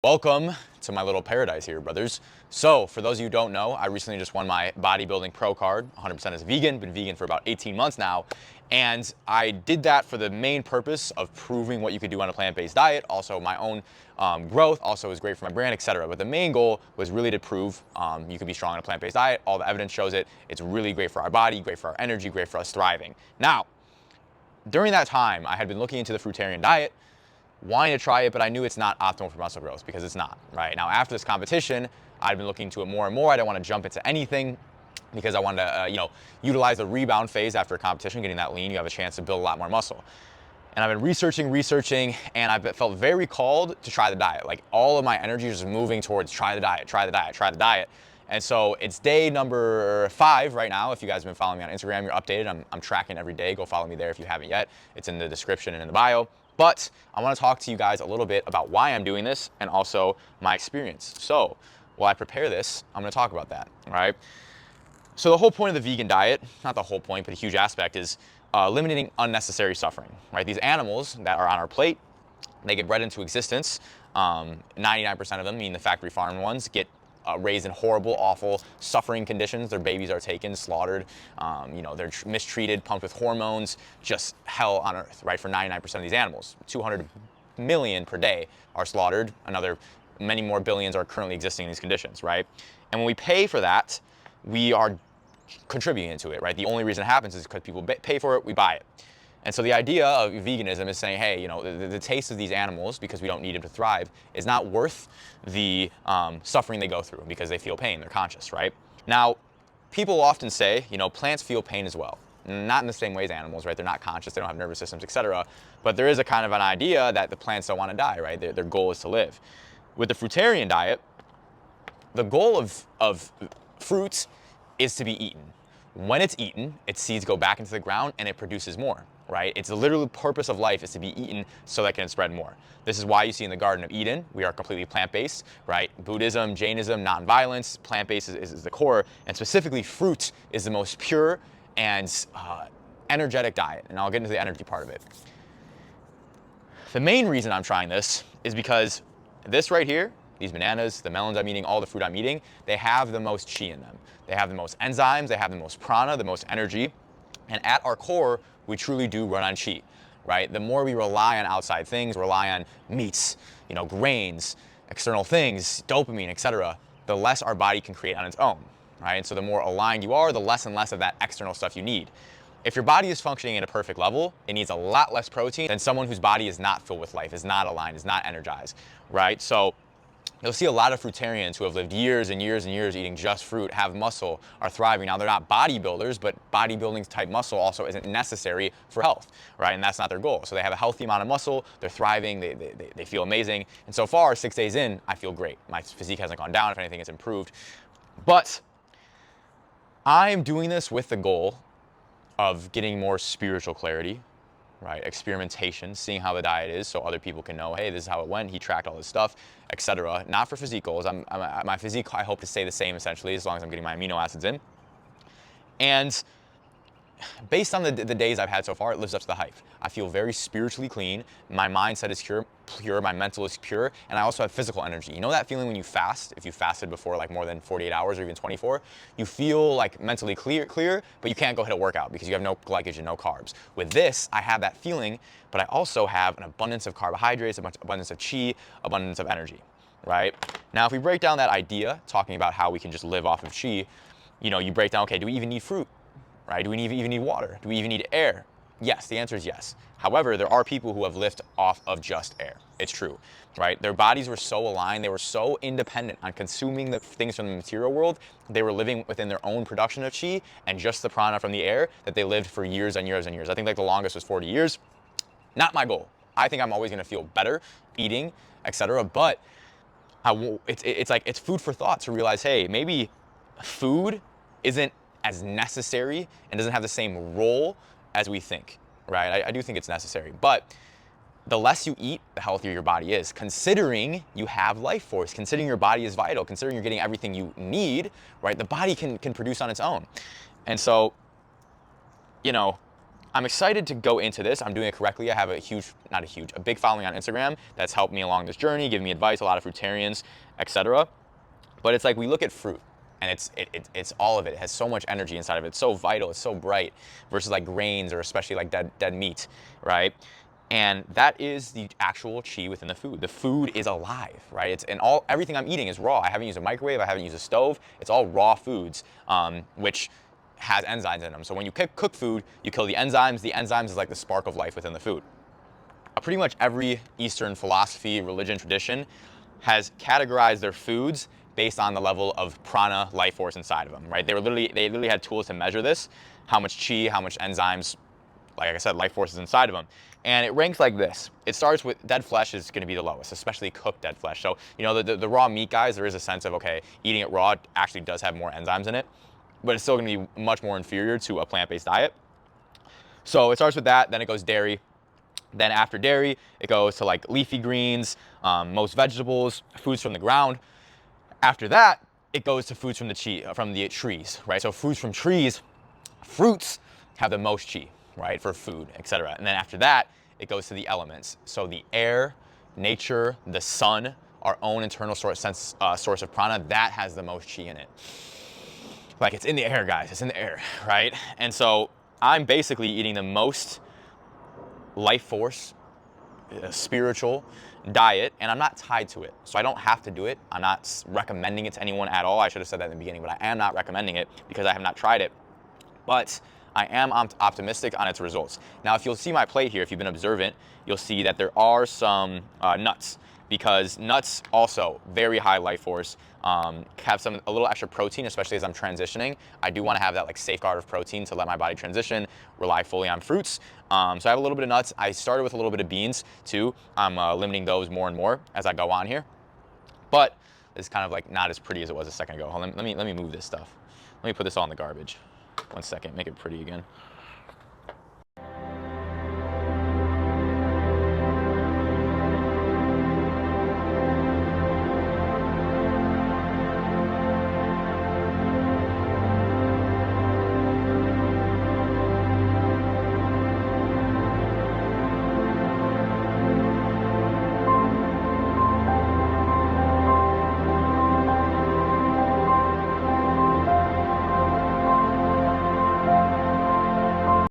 Welcome to my little paradise here, brothers. So, for those of you who don't know, I recently just won my bodybuilding pro card, 100% as a vegan, been vegan for about 18 months now. And I did that for the main purpose of proving what you could do on a plant-based diet, also my own growth, also is great for my brand, etc. But the main goal was really to prove you can be strong on a plant-based diet. All the evidence shows it. It's really great for our body, great for our energy, great for us thriving. Now, during that time, I had been looking into the Fruitarian diet, wanting to try it, but I knew it's not optimal for muscle growth because it's not, right? Now, after this competition, I'd been looking into it more and more. I didn't want to jump into anything because I wanted to, utilize the rebound phase after a competition, getting that lean. You have a chance to build a lot more muscle. And I've been researching, and I've felt very called to try the diet. Like all of my energy is just moving towards try the diet. And so it's day number 5 right now. If you guys have been following me on Instagram, you're updated. I'm tracking every day. Go follow me there if you haven't yet. It's in the description and in the bio. But I want to talk to you guys a little bit about why I'm doing this and also my experience. So while I prepare this, I'm going to talk about that, all right? So the whole point of the vegan diet, not the whole point, but a huge aspect is eliminating unnecessary suffering, right? These animals that are on our plate, they get bred into existence. 99% of them, meaning the factory farm ones, get raised in horrible, awful, suffering conditions. Their babies are taken, slaughtered, they're mistreated, pumped with hormones, just hell on earth, right? For 99% of these animals. 200 million per day are slaughtered. Another many more billions are currently existing in these conditions, right? And when we pay for that, we are contributing to it, right? The only reason it happens is because people pay for it, we buy it. And so the idea of veganism is saying, hey, the taste of these animals, because we don't need them to thrive, is not worth the suffering they go through because they feel pain, they're conscious, right? Now, people often say, plants feel pain as well. Not in the same way as animals, right? They're not conscious, they don't have nervous systems, etc. But there is a kind of an idea that the plants don't want to die, right? Their goal is to live. With the fruitarian diet, the goal of fruits is to be eaten. When it's eaten, its seeds go back into the ground and it produces more, right? It's the literal purpose of life is to be eaten so that it can spread more. This is why you see in the Garden of Eden, we are completely plant-based, right? Buddhism, Jainism, non-violence, plant-based is the core, and specifically fruit is the most pure and energetic diet, and I'll get into the energy part of it. The main reason I'm trying this is because this right here, these bananas, the melons I'm eating, all the fruit I'm eating, they have the most chi in them. They have the most enzymes, they have the most prana, the most energy. And at our core, we truly do run on chi, right? The more we rely on outside things, rely on meats, grains, external things, dopamine, etc., the less our body can create on its own, right? And so the more aligned you are, the less and less of that external stuff you need. If your body is functioning at a perfect level, it needs a lot less protein than someone whose body is not filled with life, is not aligned, is not energized, right? So you'll see a lot of fruitarians who have lived years and years and years eating just fruit, have muscle, are thriving. Now, they're not bodybuilders, but bodybuilding type muscle also isn't necessary for health, right? And that's not their goal. So they have a healthy amount of muscle, they're thriving, they feel amazing. And so far, 6 days in, I feel great. My physique hasn't gone down. If anything, it's improved. But I'm doing this with the goal of getting more spiritual clarity, right? Experimentation, seeing how the diet is so other people can know, hey, this is how it went. He tracked all this stuff, etc. Not for physique goals. My physique, I hope to stay the same essentially as long as I'm getting my amino acids in. And based on the days I've had so far, it lives up to the hype. I feel very spiritually clean. My mindset is pure, my mental is pure, and I also have physical energy. You know that feeling when you fast, if you fasted before like more than 48 hours or even 24, you feel like mentally clear, but you can't go hit a workout because you have no glycogen, no carbs. With this, I have that feeling, but I also have an abundance of carbohydrates, abundance of chi, abundance of energy, right? Now, if we break down that idea, talking about how we can just live off of chi, you break down, okay, do we even need fruit? Right? Do we even need water? Do we even need air? Yes, the answer is yes. However, there are people who have lived off of just air. It's true, right? Their bodies were so aligned, they were so independent on consuming the things from the material world, they were living within their own production of chi and just the prana from the air that they lived for years and years and years. I think like the longest was 40 years. Not my goal. I think I'm always gonna feel better eating, etc. But it's food for thought to realize, hey, maybe food isn't as necessary and doesn't have the same role as we think, right? I do think it's necessary, but the less you eat, the healthier your body is, considering you have life force, considering your body is vital, considering you're getting everything you need, right? The body can produce on its own. And so, I'm excited to go into this. I'm doing it correctly. I have a big following on Instagram that's helped me along this journey, giving me advice, a lot of fruitarians, etc. But it's like we look at fruit, and it's all of it. It has so much energy inside of it. It's so vital. It's so bright versus like grains or especially like dead meat, right? And that is the actual chi within the food. The food is alive, right? Everything I'm eating is raw. I haven't used a microwave. I haven't used a stove. It's all raw foods, which has enzymes in them. So when you cook food, you kill the enzymes. The enzymes is like the spark of life within the food. Pretty much every Eastern philosophy, religion, tradition has categorized their foods based on the level of prana, life force inside of them, right? They literally had tools to measure this, how much chi, how much enzymes, like I said, life force is inside of them. And it ranks like this. It starts with dead flesh is going to be the lowest, especially cooked dead flesh. So, you know, the raw meat guys, there is a sense of, okay, eating it raw actually does have more enzymes in it, but it's still going to be much more inferior to a plant-based diet. So it starts with that, then it goes dairy. Then after dairy, it goes to like leafy greens, most vegetables, foods from the ground. After that, it goes to foods from the trees, right? So foods from trees, fruits have the most chi, right, for food, etc. And then after that, it goes to the elements. So the air, nature, the sun, our own internal source of prana, that has the most chi in it. Like it's in the air, guys. It's in the air, right? And so I'm basically eating the most life force, spiritual diet, and I'm not tied to it. So I don't have to do it. I'm not recommending it to anyone at all. I should have said that in the beginning, but I am not recommending it because I have not tried it. But I am optimistic on its results. Now, if you'll see my plate here, if you've been observant, you'll see that there are some nuts, because nuts also very high life force, have a little extra protein, especially as I'm transitioning. I do want to have that like safeguard of protein to let my body transition, rely fully on fruits. So I have a little bit of nuts. I started with a little bit of beans too. I'm limiting those more and more as I go on here. But it's kind of like not as pretty as it was a second ago. Let me move this stuff. Let me put this all in the garbage. 1 second, make it pretty again.